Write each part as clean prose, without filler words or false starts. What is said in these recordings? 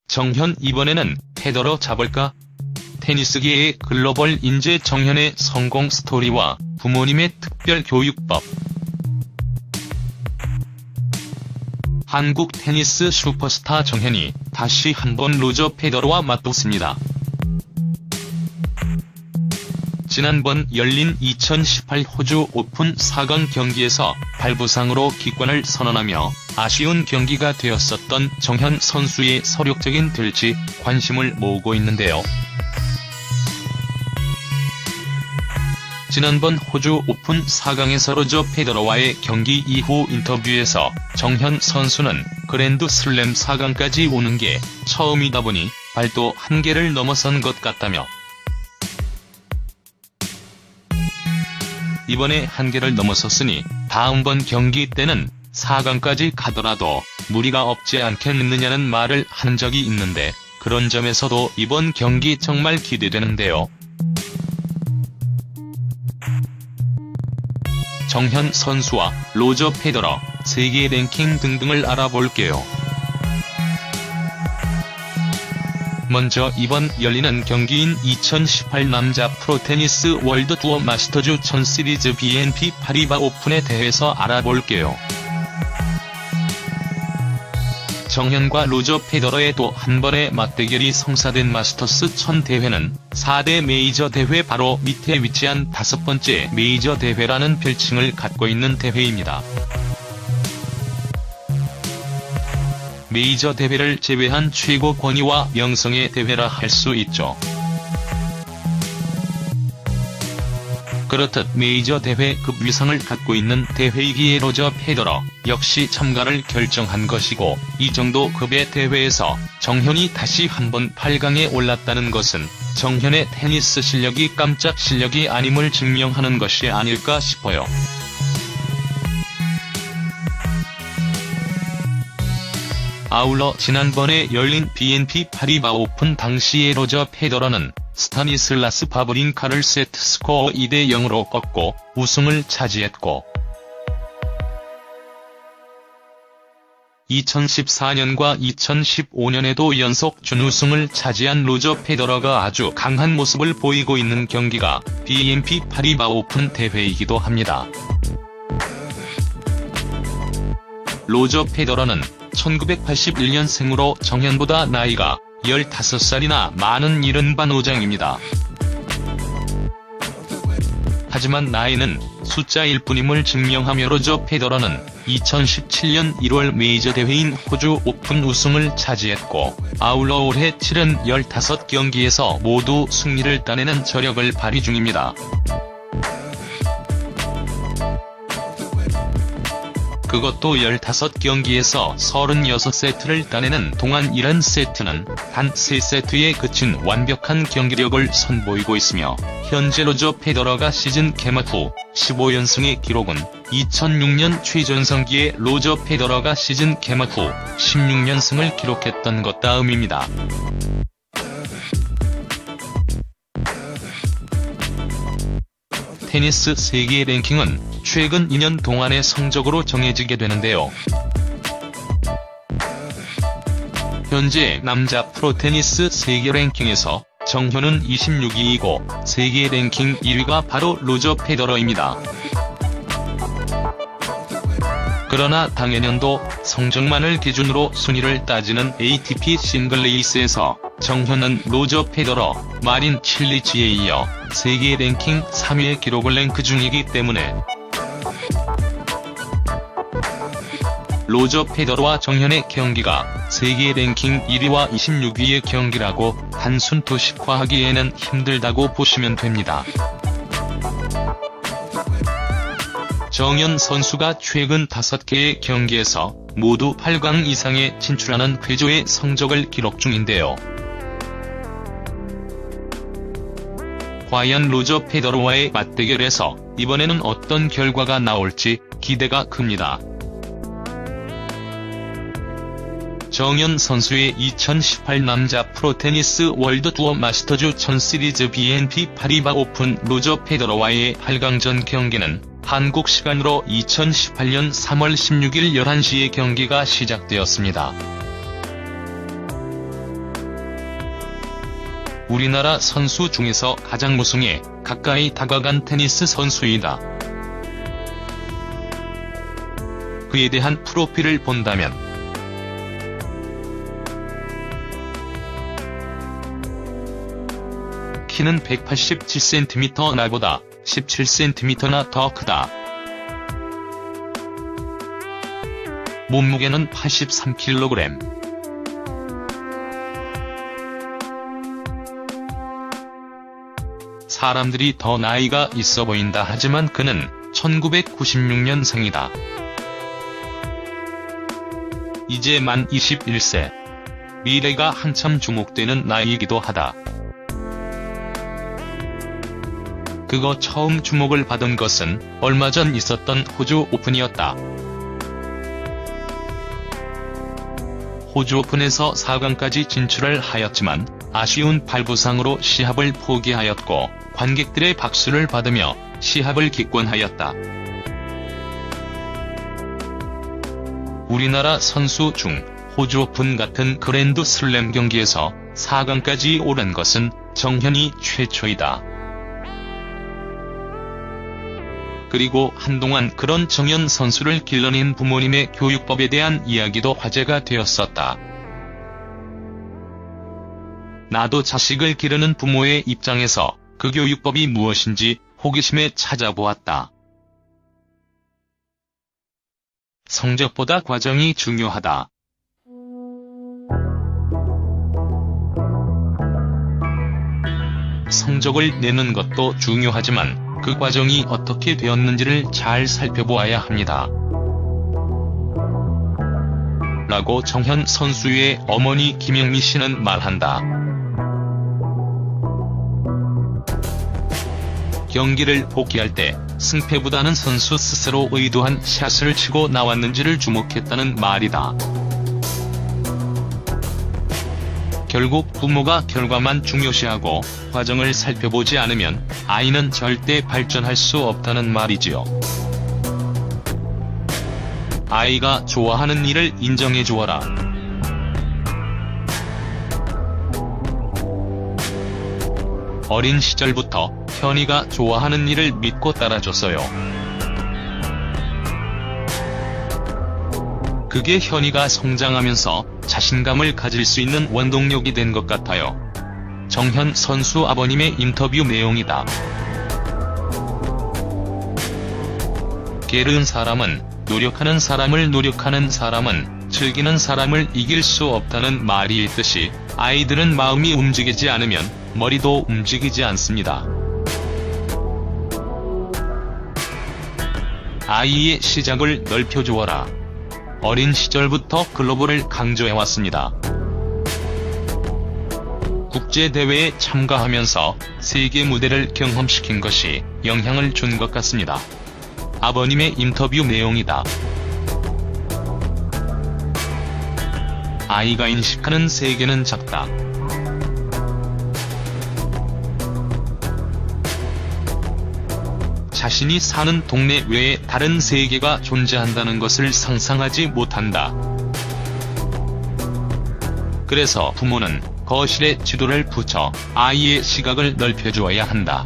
정현 이번에는 페더러 잡을까? 테니스계의 글로벌 인재 정현의 성공 스토리와 부모님의 특별 교육법. 한국 테니스 슈퍼스타 정현이 다시 한번 로저 페더러와 맞붙습니다. 지난번 열린 2018 호주 오픈 4강 경기에서 발부상으로 기권을 선언하며 아쉬운 경기가 되었었던 정현 선수의 서력적인 들지 관심을 모으고 있는데요. 지난번 호주 오픈 4강에서 로저 페더러와의 경기 이후 인터뷰에서 정현 선수는 그랜드 슬램 4강까지 오는 게 처음이다 보니 발도 한계를 넘어선 것 같다며 이번에 한계를 넘어섰으니 다음번 경기 때는 4강까지 가더라도 무리가 없지 않겠느냐는 말을 한 적이 있는데 그런 점에서도 이번 경기 정말 기대되는데요. 정현 선수와 로저 페더러, 세계 랭킹 등등을 알아볼게요. 먼저 이번 열리는 경기인 2018 남자 프로테니스 월드 투어 마스터즈 1000 시리즈 BNP 파리바 오픈에 대해서 알아볼게요. 정현과 로저 페더러의 또 한 번의 맞대결이 성사된 마스터스 1000 대회는 4대 메이저 대회 바로 밑에 위치한 5번째 메이저 대회라는 별칭을 갖고 있는 대회입니다. 메이저 대회를 제외한 최고 권위와 명성의 대회라 할 수 있죠. 그렇듯 메이저 대회급 위상을 갖고 있는 대회이기에 로저 페더러 역시 참가를 결정한 것이고, 이 정도 급의 대회에서 정현이 다시 한번 8강에 올랐다는 것은 정현의 테니스 실력이 깜짝 실력이 아님을 증명하는 것이 아닐까 싶어요. 아울러 지난번에 열린 BNP 파리바 오픈 당시의 로저 페더러는 스타니슬라스 바브린카를 세트 스코어 2대 0으로 꺾고 우승을 차지했고, 2014년과 2015년에도 연속 준우승을 차지한 로저 페더러가 아주 강한 모습을 보이고 있는 경기가 BNP 파리바 오픈 대회이기도 합니다. 로저 페더러는 1981년생으로 정현보다 나이가 15살이나 많은 이른바 노장입니다. 하지만 나이는 숫자일 뿐임을 증명하며 로저 페더러는 2017년 1월 메이저 대회인 호주 오픈 우승을 차지했고, 아울러 올해 치른 15경기에서 모두 승리를 따내는 저력을 발휘 중입니다. 그것도 15경기에서 36세트를 따내는 동안 이런 세트는 단 3세트에 그친 완벽한 경기력을 선보이고 있으며, 현재 로저 페더러가 시즌 개막 후 15연승의 기록은 2006년 최전성기의 로저 페더러가 시즌 개막 후 16연승을 기록했던 것 다음입니다. 테니스 세계 랭킹은 최근 2년 동안의 성적으로 정해지게 되는데요. 현재 남자 프로테니스 세계 랭킹에서 정현은 26위이고 세계 랭킹 1위가 바로 로저 페더러입니다. 그러나 당해년도 성적만을 기준으로 순위를 따지는 ATP 싱글레이스에서 정현은 로저 페더러, 마린 칠리치에 이어 세계 랭킹 3위의 기록을 랭크 중이기 때문에 로저 페더러와 정현의 경기가 세계 랭킹 1위와 26위의 경기라고 단순 도식화하기에는 힘들다고 보시면 됩니다. 정현 선수가 최근 5개의 경기에서 모두 8강 이상에 진출하는 쾌조의 성적을 기록 중인데요. 과연 로저 페더러와의 맞대결에서 이번에는 어떤 결과가 나올지 기대가 큽니다. 정현 선수의 2018 남자 프로테니스 월드투어 마스터즈 1000 시리즈 BNP 파리바 오픈 로저 페더러와의 8강전 경기는 한국 시간으로 2018년 3월 16일 11시에 경기가 시작되었습니다. 우리나라 선수 중에서 가장 우승에 가까이 다가간 테니스 선수이다. 그에 대한 프로필을 본다면 키는 187cm, 나보다 17cm나 더 크다. 몸무게는 83kg. 사람들이 더 나이가 있어 보인다 하지만 그는 1996년생이다. 이제 만 21세. 미래가 한참 주목되는 나이이기도 하다. 그거 처음 주목을 받은 것은 얼마 전 있었던 호주 오픈이었다. 호주 오픈에서 4강까지 진출을 하였지만 아쉬운 발부상으로 시합을 포기하였고 관객들의 박수를 받으며 시합을 기권하였다. 우리나라 선수 중 호주 오픈 같은 그랜드 슬램 경기에서 4강까지 오른 것은 정현이 최초이다. 그리고 한동안 그런 정현 선수를 길러낸 부모님의 교육법에 대한 이야기도 화제가 되었었다. 나도 자식을 기르는 부모의 입장에서 그 교육법이 무엇인지 호기심에 찾아보았다. 성적보다 과정이 중요하다. 성적을 내는 것도 중요하지만 그 과정이 어떻게 되었는지를 잘 살펴보아야 합니다. 라고 정현 선수의 어머니 김영미 씨는 말한다. 경기를 복귀할 때 승패보다는 선수 스스로 의도한 샷을 치고 나왔는지를 주목했다는 말이다. 결국 부모가 결과만 중요시하고 과정을 살펴보지 않으면 아이는 절대 발전할 수 없다는 말이지요. 아이가 좋아하는 일을 인정해주어라. 어린 시절부터 현이가 좋아하는 일을 믿고 따라줬어요. 그게 현이가 성장하면서 자신감을 가질 수 있는 원동력이 된 것 같아요. 정현 선수 아버님의 인터뷰 내용이다. 게으른 사람은 노력하는 사람은 즐기는 사람을 이길 수 없다는 말이 있듯이 아이들은 마음이 움직이지 않으면 머리도 움직이지 않습니다. 아이의 시작을 넓혀주어라. 어린 시절부터 글로벌을 강조해왔습니다. 국제대회에 참가하면서 세계 무대를 경험시킨 것이 영향을 준 것 같습니다. 아버님의 인터뷰 내용이다. 아이가 인식하는 세계는 작다. 자신이 사는 동네 외에 다른 세계가 존재한다는 것을 상상하지 못한다. 그래서 부모는 거실에 지도를 붙여 아이의 시각을 넓혀주어야 한다.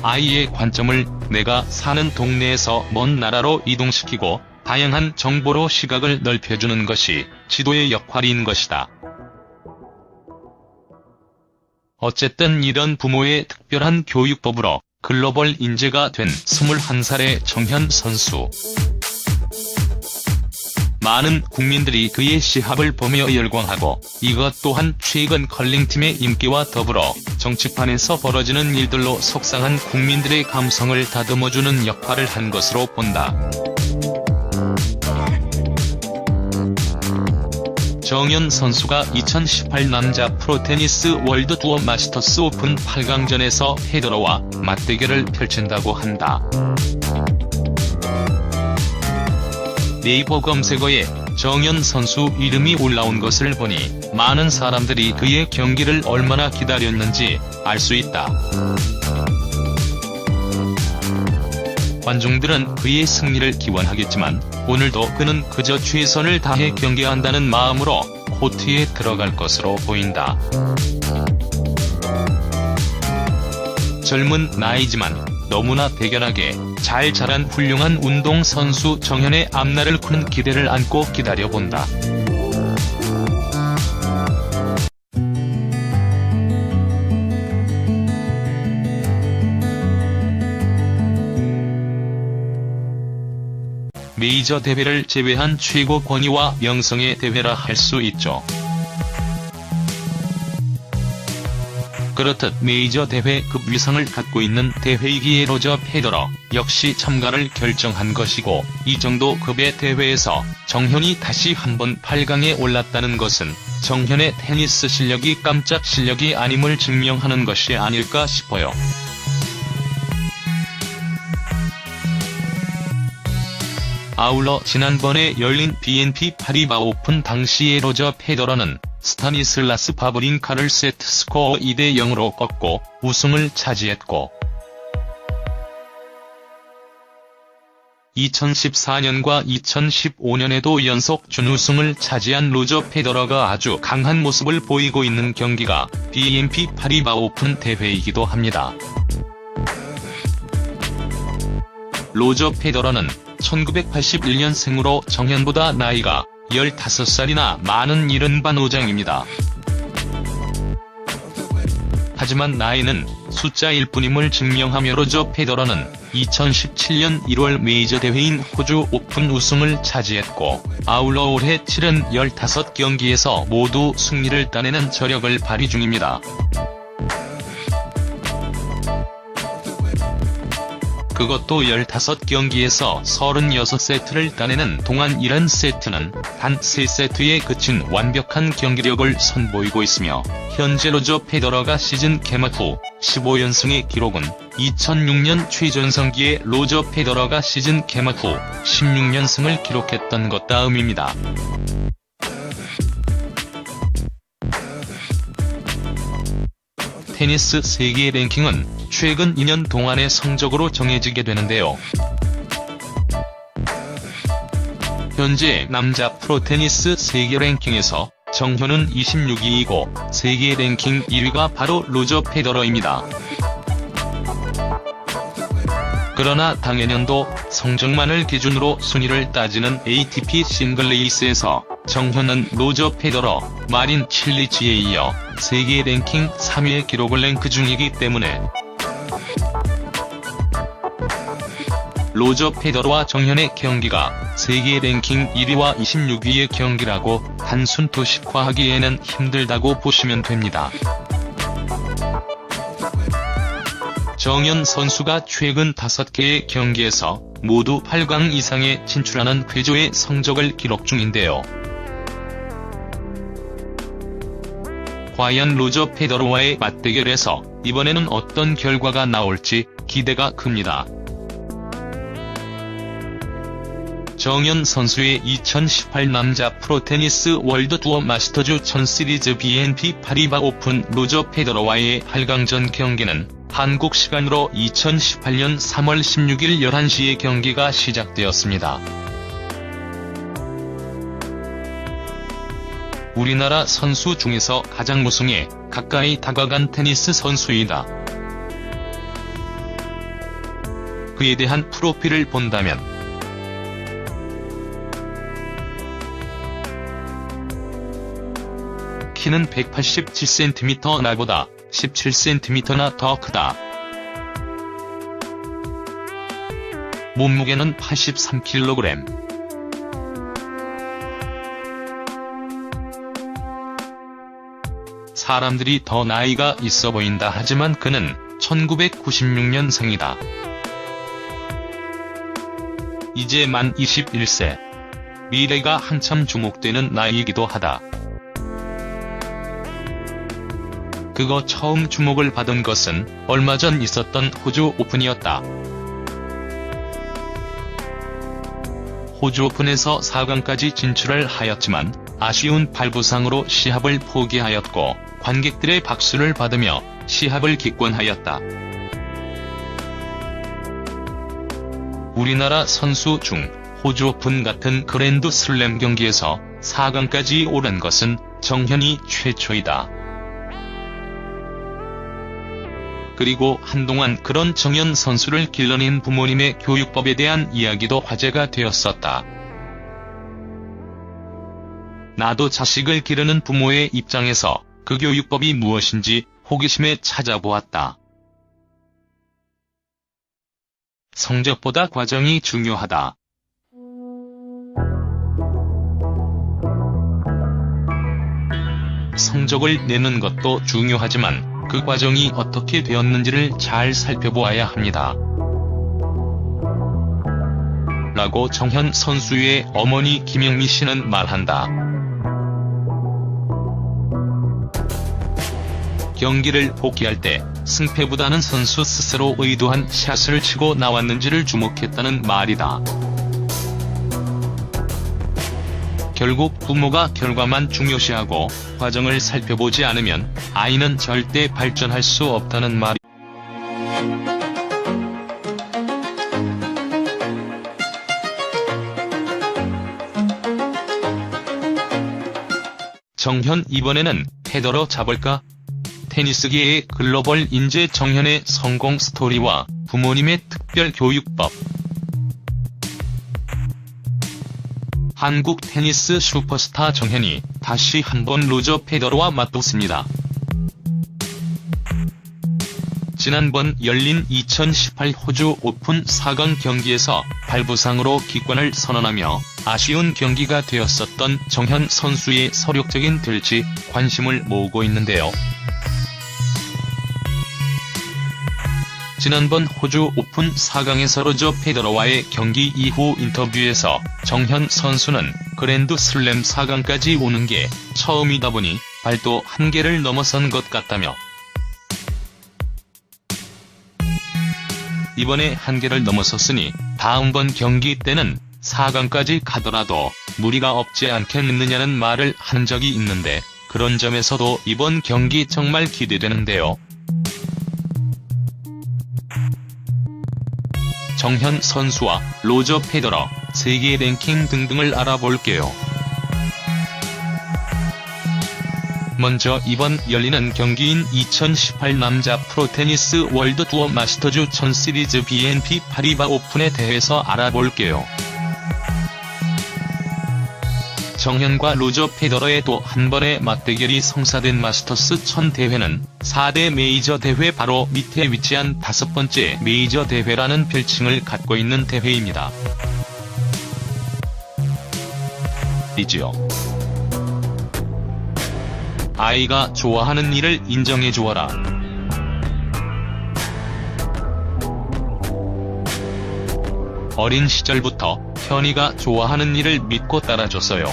아이의 관점을 내가 사는 동네에서 먼 나라로 이동시키고 다양한 정보로 시각을 넓혀주는 것이 지도의 역할인 것이다. 어쨌든 이런 부모의 특별한 교육법으로 글로벌 인재가 된 21살의 정현 선수. 많은 국민들이 그의 시합을 보며 열광하고 이것 또한 최근 컬링팀의 인기와 더불어 정치판에서 벌어지는 일들로 속상한 국민들의 감성을 다듬어주는 역할을 한 것으로 본다. 정현 선수가 2018 남자 프로테니스 월드투어 마스터스 오픈 8강전에서 페더러와 맞대결을 펼친다고 한다. 네이버 검색어에 정현 선수 이름이 올라온 것을 보니 많은 사람들이 그의 경기를 얼마나 기다렸는지 알 수 있다. 관중들은 그의 승리를 기원하겠지만 오늘도 그는 그저 최선을 다해 경기한다는 마음으로 코트에 들어갈 것으로 보인다. 젊은 나이지만 너무나 대견하게 잘 자란 훌륭한 운동선수 정현의 앞날을 큰 기대를 안고 기다려본다. 메이저 대회를 제외한 최고 권위와 명성의 대회라 할 수 있죠. 그렇듯 메이저 대회급 위상을 갖고 있는 대회이기에 로저 페더러 역시 참가를 결정한 것이고, 이 정도 급의 대회에서 정현이 다시 한번 8강에 올랐다는 것은 정현의 테니스 실력이 깜짝 실력이 아님을 증명하는 것이 아닐까 싶어요. 아울러 지난번에 열린 BNP 파리바 오픈 당시의 로저 페더러는 스타니슬라스 바브린카를 세트 스코어 2대0으로 꺾고 우승을 차지했고, 2014년과 2015년에도 연속 준우승을 차지한 로저 페더러가 아주 강한 모습을 보이고 있는 경기가 BNP 파리바 오픈 대회이기도 합니다. 로저 페더러는 1981년생으로 정현보다 나이가 15살이나 많은 이른바 노장입니다. 하지만 나이는 숫자일 뿐임을 증명하며 로저 페더러는 2017년 1월 메이저 대회인 호주 오픈 우승을 차지했고, 아울러 올해 치른 15경기에서 모두 승리를 따내는 저력을 발휘 중입니다. 그것도 15경기에서 36세트를 따내는 동안 이런 세트는 단 3세트에 그친 완벽한 경기력을 선보이고 있으며, 현재 로저 페더러가 시즌 개막 후 15연승의 기록은 2006년 최전성기의 로저 페더러가 시즌 개막 후 16연승을 기록했던 것 다음입니다. 테니스 세계 랭킹은 최근 2년 동안의 성적으로 정해지게 되는데요. 현재 남자 프로테니스 세계 랭킹에서 정현은 26위이고 세계 랭킹 1위가 바로 로저 페더러입니다. 그러나 당해년도 성적만을 기준으로 순위를 따지는 ATP 싱글 레이스에서 정현은 로저 페더러, 마린 칠리치에 이어 세계 랭킹 3위의 기록을 랭크 중이기 때문에 로저 페더러와 정현의 경기가 세계 랭킹 1위와 26위의 경기라고 단순 도식화하기에는 힘들다고 보시면 됩니다. 정현 선수가 최근 5개의 경기에서 모두 8강 이상에 진출하는 쾌조의 성적을 기록 중인데요. 과연 로저 페더러와의 맞대결에서 이번에는 어떤 결과가 나올지 기대가 큽니다. 정현 선수의 2018 남자 프로테니스 월드투어 마스터즈 1000 시리즈 BNP 파리바 오픈 로저 페더러와의 8강전 경기는 한국 시간으로 2018년 3월 16일 11시에 경기가 시작되었습니다. 우리나라 선수 중에서 가장 우승에 가까이 다가간 테니스 선수이다. 그에 대한 프로필을 본다면 키는 187cm, 나보다 17cm나 더 크다. 몸무게는 83kg. 사람들이 더 나이가 있어 보인다 하지만 그는 1996년생이다. 이제 만 21세. 미래가 한참 주목되는 나이이기도 하다. 그거 처음 주목을 받은 것은 얼마 전 있었던 호주 오픈이었다. 호주 오픈에서 4강까지 진출을 하였지만 아쉬운 발부상으로 시합을 포기하였고 관객들의 박수를 받으며 시합을 기권하였다. 우리나라 선수 중 호주 오픈 같은 그랜드 슬램 경기에서 4강까지 오른 것은 정현이 최초이다. 그리고 한동안 그런 정현 선수를 길러낸 부모님의 교육법에 대한 이야기도 화제가 되었었다. 나도 자식을 기르는 부모의 입장에서 그 교육법이 무엇인지 호기심에 찾아보았다. 성적보다 과정이 중요하다. 성적을 내는 것도 중요하지만 그 과정이 어떻게 되었는지를 잘 살펴보아야 합니다. 라고 정현 선수의 어머니 김영미 씨는 말한다. 경기를 복귀할 때 승패보다는 선수 스스로 의도한 샷을 치고 나왔는지를 주목했다는 말이다. 결국 부모가 결과만 중요시하고 과정을 살펴보지 않으면 아이는 절대 발전할 수 없다는 말이. 정현 이번에는 패더러 잡을까? 테니스계의 글로벌 인재 정현의 성공 스토리와 부모님의 특별 교육법. 한국 테니스 슈퍼스타 정현이 다시 한번 로저 페더러와 맞붙습니다. 지난번 열린 2018 호주 오픈 4강 경기에서 발부상으로 기권을 선언하며 아쉬운 경기가 되었었던 정현 선수의 서력적인 될지 관심을 모으고 있는데요. 지난번 호주 오픈 4강에서 로저 페더러와의 경기 이후 인터뷰에서 정현 선수는 그랜드 슬램 4강까지 오는 게 처음이다 보니 발도 한계를 넘어선 것 같다며 이번에 한계를 넘어섰으니 다음번 경기 때는 4강까지 가더라도 무리가 없지 않겠느냐는 말을 한 적이 있는데 그런 점에서도 이번 경기 정말 기대되는데요. 정현 선수와 로저 페더러, 세계 랭킹 등등을 알아볼게요. 먼저 이번 열리는 경기인 2018 남자 프로테니스 월드 투어 마스터즈 1000 시리즈 BNP 파리바 오픈의 대회에서 알아볼게요. 정현과 로저 페더러의 또 한 번의 맞대결이 성사된 마스터스 1000 대회는 4대 메이저 대회 바로 밑에 위치한 5번째 메이저 대회라는 별칭을 갖고 있는 대회입니다. 이지요. 아이가 좋아하는 일을 인정해주어라. 어린 시절부터 현이가 좋아하는 일을 믿고 따라줬어요.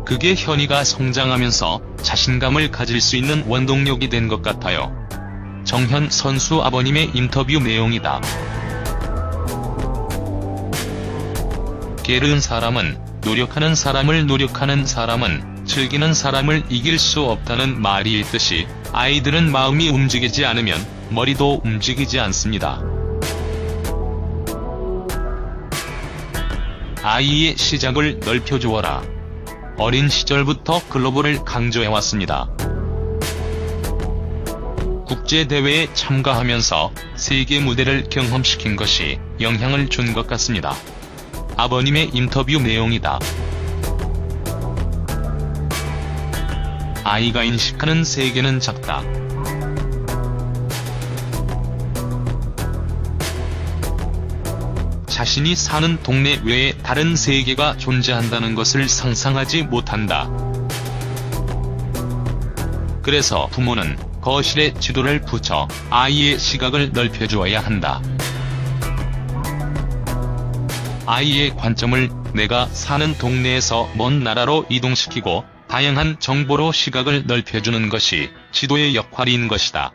그게 현이가 성장하면서 자신감을 가질 수 있는 원동력이 된 것 같아요. 정현 선수 아버님의 인터뷰 내용이다. 게으른 사람은 노력하는 사람은 즐기는 사람을 이길 수 없다는 말이 있듯이 아이들은 마음이 움직이지 않으면 머리도 움직이지 않습니다. 아이의 시작을 넓혀주어라. 어린 시절부터 글로벌을 강조해왔습니다. 국제대회에 참가하면서 세계 무대를 경험시킨 것이 영향을 준 것 같습니다. 아버님의 인터뷰 내용이다. 아이가 인식하는 세계는 작다. 자신이 사는 동네 외에 다른 세계가 존재한다는 것을 상상하지 못한다. 그래서 부모는 거실에 지도를 붙여 아이의 시각을 넓혀주어야 한다. 아이의 관점을 내가 사는 동네에서 먼 나라로 이동시키고 다양한 정보로 시각을 넓혀주는 것이 지도의 역할인 것이다.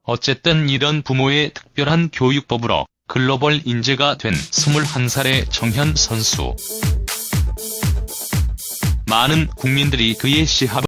어쨌든 이런 부모의 특별한 교육법으로 글로벌 인재가 된 21살의 정현 선수. 많은 국민들이 그의 시합을